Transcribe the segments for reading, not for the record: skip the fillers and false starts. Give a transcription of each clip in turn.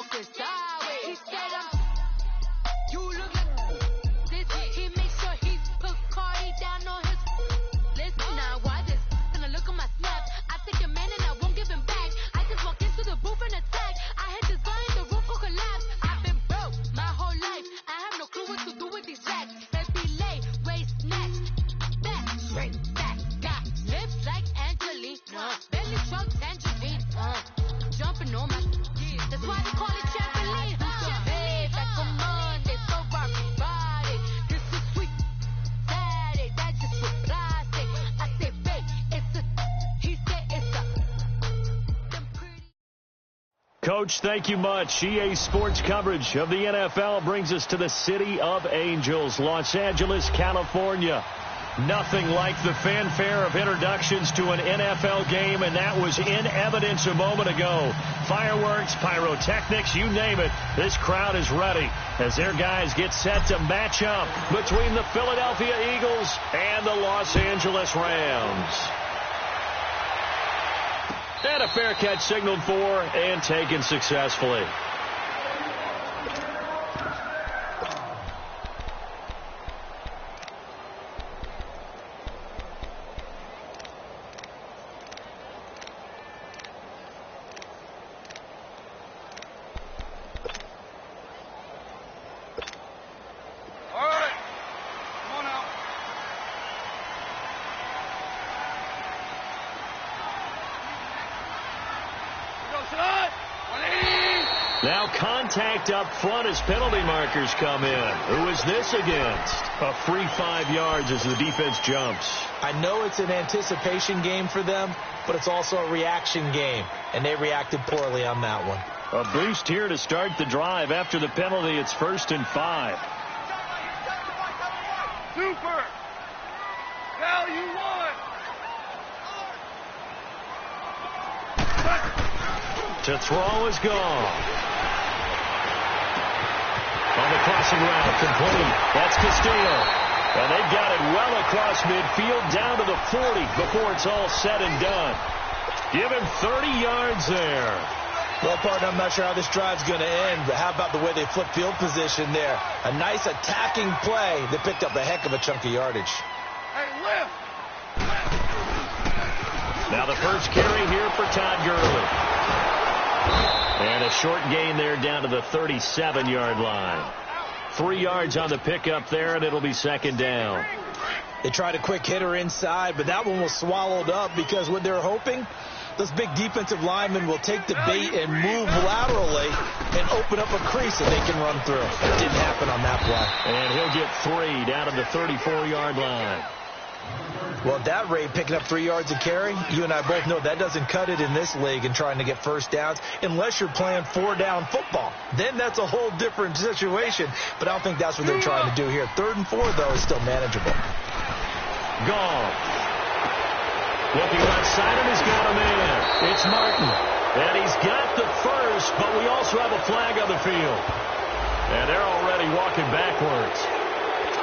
smoking sideways. He said you look like this. He makes sure he put Cardi down on his list. Now why this? Gonna look at my snaps. I think a man and I won't give him back. I just walk into the booth and attack. I hit this guy in the roof will collapse. I've been broke my whole life. I have no clue what to do with these racks. Baby lay, waist, neck, back, straight back. Got lips like Angelina, belly truck tangerine. Jumping on my that's why they call it trampoline. Hey, back on Monday, so rocky body. This is sweet Saturday, that's just with plastic. I say, babe, it's a, he said it's a. Them pretty. Coach, thank you much. EA Sports coverage of the NFL brings us to the City of Angels, Los Angeles, California. Nothing like the fanfare of introductions to an NFL game, and that was in evidence a moment ago. Fireworks, pyrotechnics, you name it. This crowd is ready as their guys get set to match up between the Philadelphia Eagles and the Los Angeles Rams. And a fair catch signaled for and taken successfully. Now contact up front as penalty markers come in. Who is this against? A free 5 yards as the defense jumps. I know it's an anticipation game for them, but it's also a reaction game, and they reacted poorly on that one. A boost here to start the drive. After the penalty, it's 1st and 5. Super! Value one! To throw is gone. On the crossing route, complete. That's Castillo. And they've got it well across midfield down to the 40 before it's all said and done. Give him 30 yards there. Well, partner, I'm not sure how this drive's going to end, but how about the way they flip field position there? A nice attacking play that picked up a heck of a chunk of yardage. Hey, lift! Now the first carry here for Todd Gurley. And a short gain there down to the 37-yard line. 3 yards on the pickup there, and it'll be 2nd down. They tried a quick hitter inside, but that one was swallowed up because what they're hoping, those big defensive linemen will take the bait and move laterally and open up a crease that they can run through. It didn't happen on that play. And he'll get 3 down to the 34-yard line. Well, at that rate, picking up 3 yards a carry, you and I both know that doesn't cut it in this league and trying to get first downs unless you're playing 4-down football. Then that's a whole different situation, but I don't think that's what they're trying to do here. 3rd and 4, though, is still manageable. Gone. Looking left side, and he's got a man. It's Martin. And he's got the first, but we also have a flag on the field. And they're already walking backwards.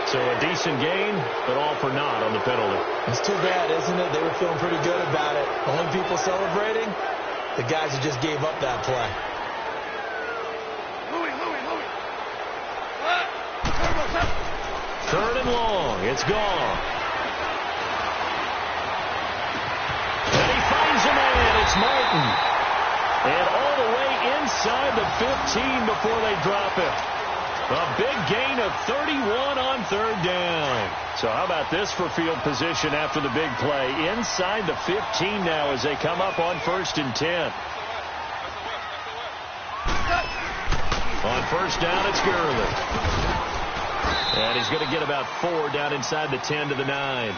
So a decent gain, but all for naught on the penalty. It's too bad, isn't it? They were feeling pretty good about it. Only people celebrating, the guys who just gave up that play. Louis. 3rd and long. It's gone. And he finds a man. It's Martin. And all the way inside the 15 before they drop it. A big gain of 31 on 3rd down. So how about this for field position after the big play? Inside the 15 now as they come up on 1st and 10. On 1st down, it's Gurley. And he's going to get about 4 down inside the 10 to the 9.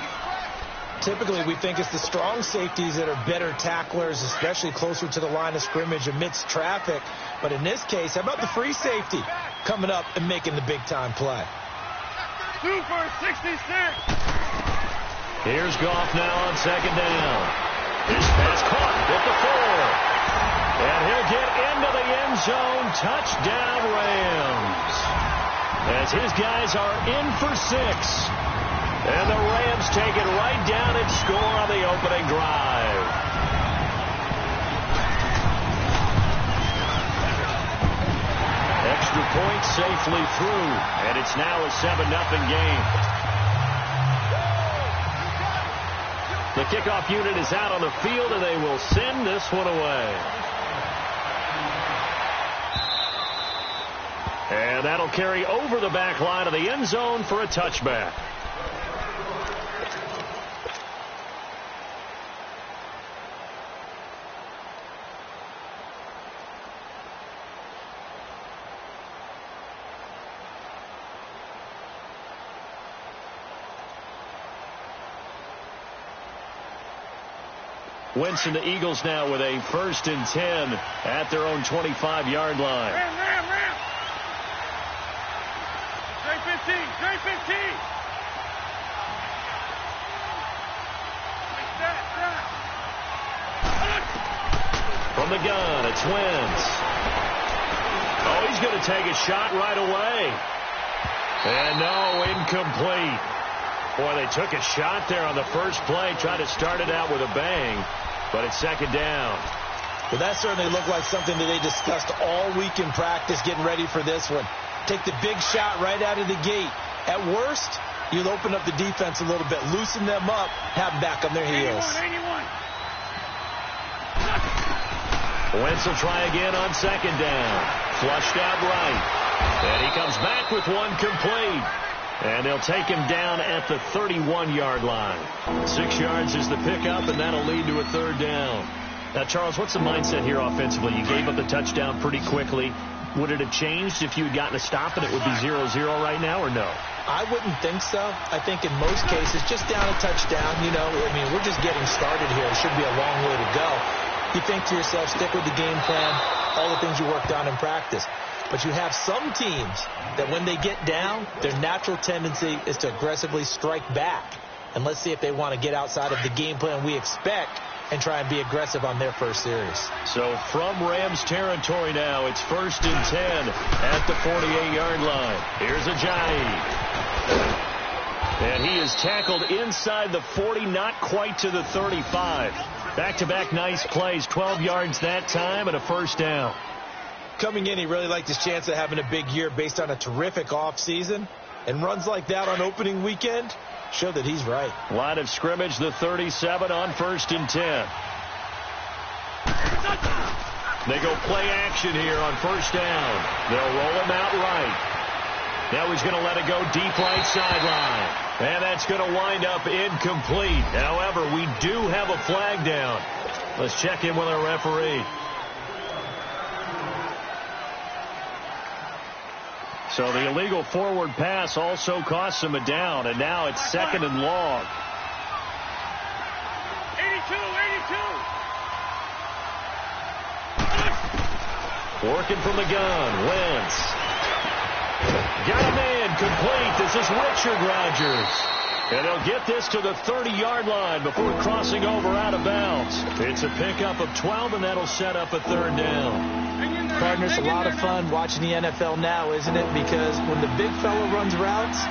Typically, we think it's the strong safeties that are better tacklers, especially closer to the line of scrimmage amidst traffic. But in this case, how about the free safety coming up and making the big-time play? Super 66. Here's Goff now on 2nd down. His pass caught at the 4. And he'll get into the end zone. Touchdown, Rams. As his guys are in for 6. And the Rams take it right down and score on the opening drive. point safely through, and it's now a 7-0 game. The kickoff unit is out on the field, and they will send this one away. And that'll carry over the back line of the end zone for a touchback. Wentz and the Eagles now with a 1st and 10 at their own 25-yard line. Ram. Straight 15. From the gun, it's Wentz. Oh, he's going to take a shot right away. And no, incomplete. Boy, they took a shot there on the first play, tried to start it out with a bang, but it's 2nd down. Well, that certainly looked like something that they discussed all week in practice, getting ready for this one. Take the big shot right out of the gate. At worst, you'll open up the defense a little bit, loosen them up, have them back on their heels. 81. Wentz will try again on 2nd down. Flushed out right. And he comes back with one complete. And they'll take him down at the 31-yard line. 6 yards is the pickup, and that'll lead to a 3rd down. Now, Charles, what's the mindset here offensively? You gave up the touchdown pretty quickly. Would it have changed if you had gotten a stop and it would be 0-0 right now, or no? I wouldn't think so. I think in most cases, just down a touchdown, we're just getting started here. It should be a long way to go. You think to yourself, stick with the game plan, all the things you worked on in practice. But you have some teams that when they get down, their natural tendency is to aggressively strike back. And let's see if they want to get outside of the game plan we expect and try and be aggressive on their first series. So from Rams territory now, it's 1st and 10 at the 48-yard line. Here's Ajayi. And he is tackled inside the 40, not quite to the 35. Back-to-back nice plays, 12 yards that time and a 1st down. Coming in, he really liked his chance of having a big year based on a terrific offseason. And runs like that on opening weekend show that he's right. Line of scrimmage, the 37 on 1st and 10. They go play action here on 1st down. They'll roll him out right. Now he's going to let it go deep right sideline. And that's going to wind up incomplete. However, we do have a flag down. Let's check in with our referee. So the illegal forward pass also costs him a down, and now it's 2nd and long. 82. Working from the gun, Wentz. Got a man complete. This is Richard Rodgers. And they'll get this to the 30-yard line before crossing over out of bounds. It's a pickup of 12, and that'll set up a 3rd down. Partners, a lot of fun watching the NFL now, isn't it? Because when the big fella runs routes,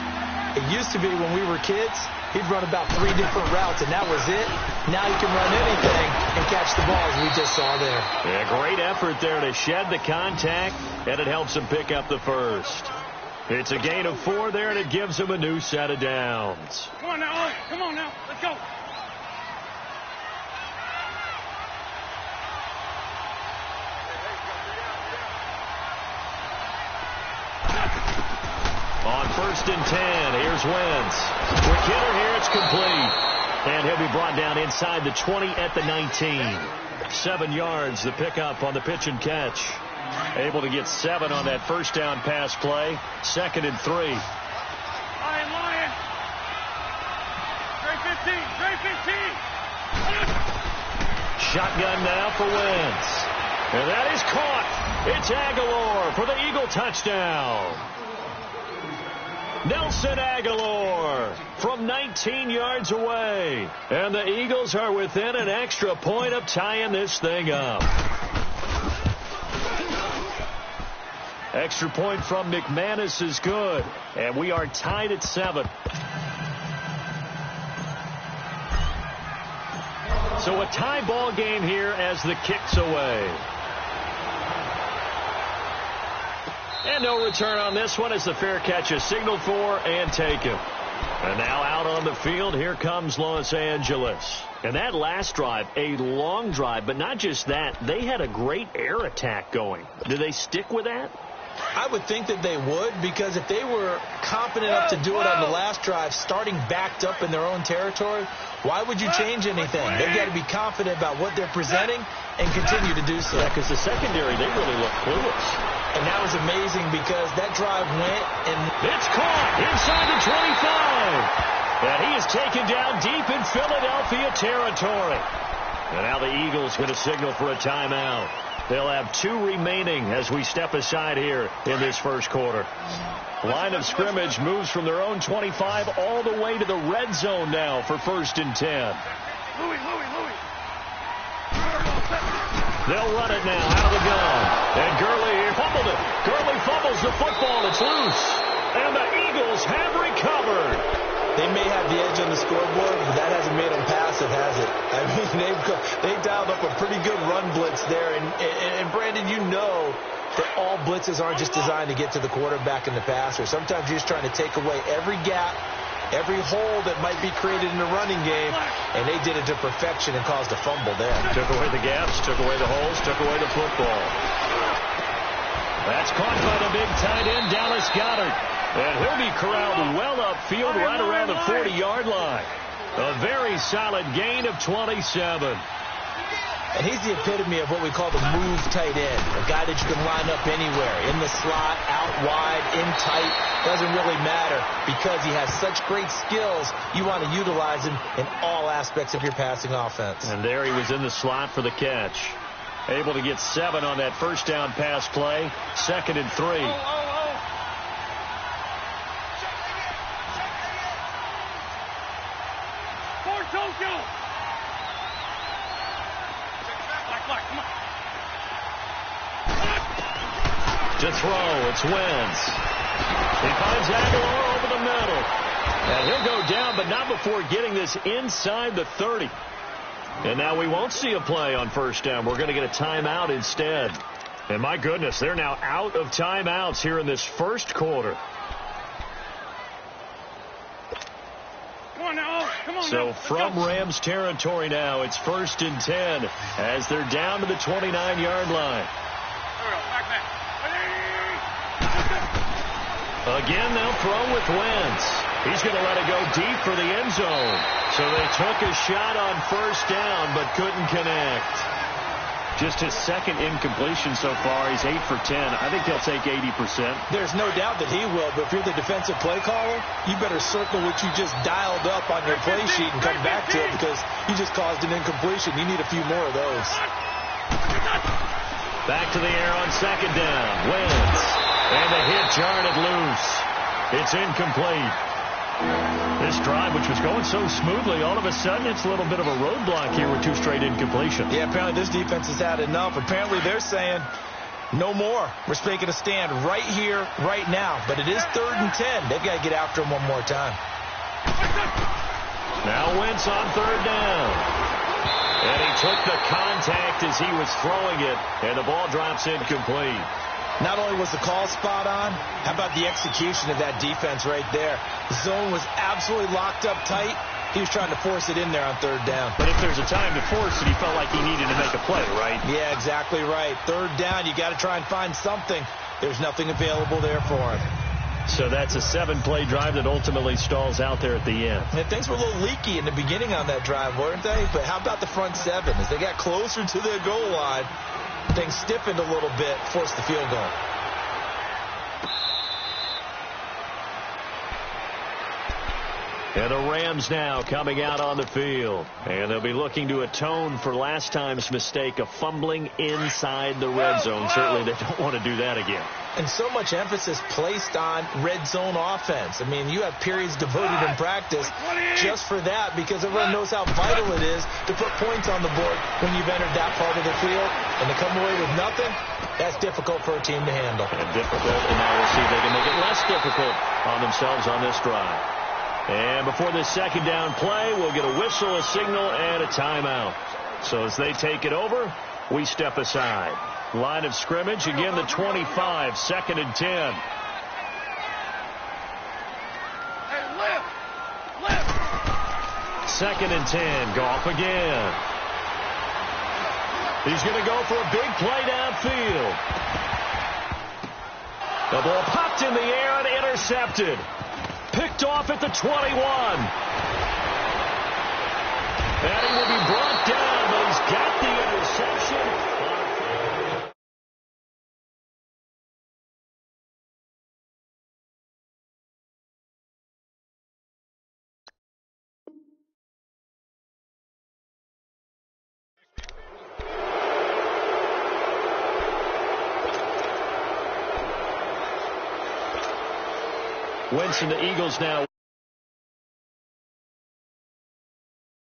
it used to be when we were kids, he'd run about 3 different routes, and that was it. Now he can run anything and catch the ball, as we just saw there. Yeah, great effort there to shed the contact, and it helps him pick up the 1st. It's a gain of 4 there, and it gives him a new set of downs. Come on now. Let's go. On 1st and 10, here's Wentz. Quick hitter here, it's complete. And he'll be brought down inside the 20 at the 19. 7 yards, the pickup on the pitch and catch. Able to get 7 on that 1st down pass play. 2nd and 3. Lion. Straight 15. Shotgun now for Wentz. And that is caught. It's Aguilar for the Eagle touchdown. Nelson Aguilar from 19 yards away. And the Eagles are within an extra point of tying this thing up. Extra point from McManus is good. And we are tied at 7. So a tie ball game here as the kick's away. And no return on this one as the fair catch is signaled for and taken. And now out on the field, here comes Los Angeles. And that last drive, a long drive, but not just that. They had a great air attack going. Do they stick with that? I would think that they would, because if they were confident enough to do it on the last drive, starting backed up in their own territory, why would you change anything? They've got to be confident about what they're presenting and continue to do so. Yeah, because the secondary, they really look clueless. And that was amazing because that drive went and it's caught inside the 25. And he is taken down deep in Philadelphia territory. And now the Eagles going to signal for a timeout. They'll have 2 remaining as we step aside here in this first quarter. Line of scrimmage moves from their own 25 all the way to the red zone now for 1st and 10. Louis. They'll run it now out of the gun. And Gurley fumbled it. Gurley fumbles the football. It's loose. And the Eagles have recovered. they may have the edge on the scoreboard, but that hasn't made them passive, has it? I mean, they've dialed up a pretty good run blitz there. And Brandon, you know that all blitzes aren't just designed to get to the quarterback and the passer. Sometimes you're just trying to take away every gap, every hole that might be created in the running game, and they did it to perfection and caused a fumble there. Took away the gaps, took away the holes, took away the football. That's caught by the big tight end, Dallas Goedert. And he'll be corralled well upfield right around the 40-yard line. A very solid gain of 27. And he's the epitome of what we call the move tight end, a guy that you can line up anywhere, in the slot, out wide, in tight, doesn't really matter because he has such great skills. You want to utilize him in all aspects of your passing offense. And there he was in the slot for the catch. Able to get 7 on that first down pass play. 2nd and 3. Tokyo. Come on. To throw, it's Wentz. He finds Aguilar over the middle. And he'll go down, but not before getting this inside the 30. And now we won't see a play on first down. We're going to get a timeout instead. And my goodness, they're now out of timeouts here in this first quarter. So from Rams territory now, it's 1st and 10 as they're down to the 29-yard line. Again, they'll throw with Wentz. He's going to let it go deep for the end zone. So they took a shot on first down but couldn't connect. Just his 2nd incompletion so far. He's 8 for 10. I think he'll take 80%. There's no doubt that he will, but if you're the defensive play caller, you better circle what you just dialed up on your play sheet and come back to it because you just caused an incompletion. You need a few more of those. Back to the air on 2nd down. Wentz. And the hit jarred it loose. It's incomplete. This drive, which was going so smoothly, all of a sudden it's a little bit of a roadblock here with 2 straight incompletions. Yeah, apparently this defense has had enough. Apparently they're saying no more. We're making a stand right here, right now. But it is 3rd and 10. They've got to get after him one more time. Now Wentz on 3rd down. And he took the contact as he was throwing it, and the ball drops incomplete. Not only was the call spot on, how about the execution of that defense right there? The zone was absolutely locked up tight. He was trying to force it in there on 3rd down. But if there's a time to force it, he felt like he needed to make a play, right? Yeah, exactly right. 3rd down, you got to try and find something. There's nothing available there for him. So that's a 7-play drive that ultimately stalls out there at the end. And things were a little leaky in the beginning on that drive, weren't they? But how about the front 7? As they got closer to the goal line, things stiffened a little bit, forced the field goal. And the Rams now coming out on the field. And they'll be looking to atone for last time's mistake of fumbling inside the red zone. Certainly they don't want to do that again. And so much emphasis placed on red zone offense. I mean, you have periods devoted in practice just for that because everyone knows how vital it is to put points on the board when you've entered that part of the field. And to come away with nothing, that's difficult for a team to handle. And difficult, and now we'll see if they can make it less difficult on themselves on this drive. And before this 2nd down play, we'll get a whistle, a signal, and a timeout. So as they take it over, we step aside. Line of scrimmage, again the 25, 2nd and 10. Hey, lift! 2nd and 10, Goff again. He's going to go for a big play downfield. The ball popped in the air and intercepted. Picked off at the 21. And he will be brought down, but he's got the interception. Wentz and the Eagles now.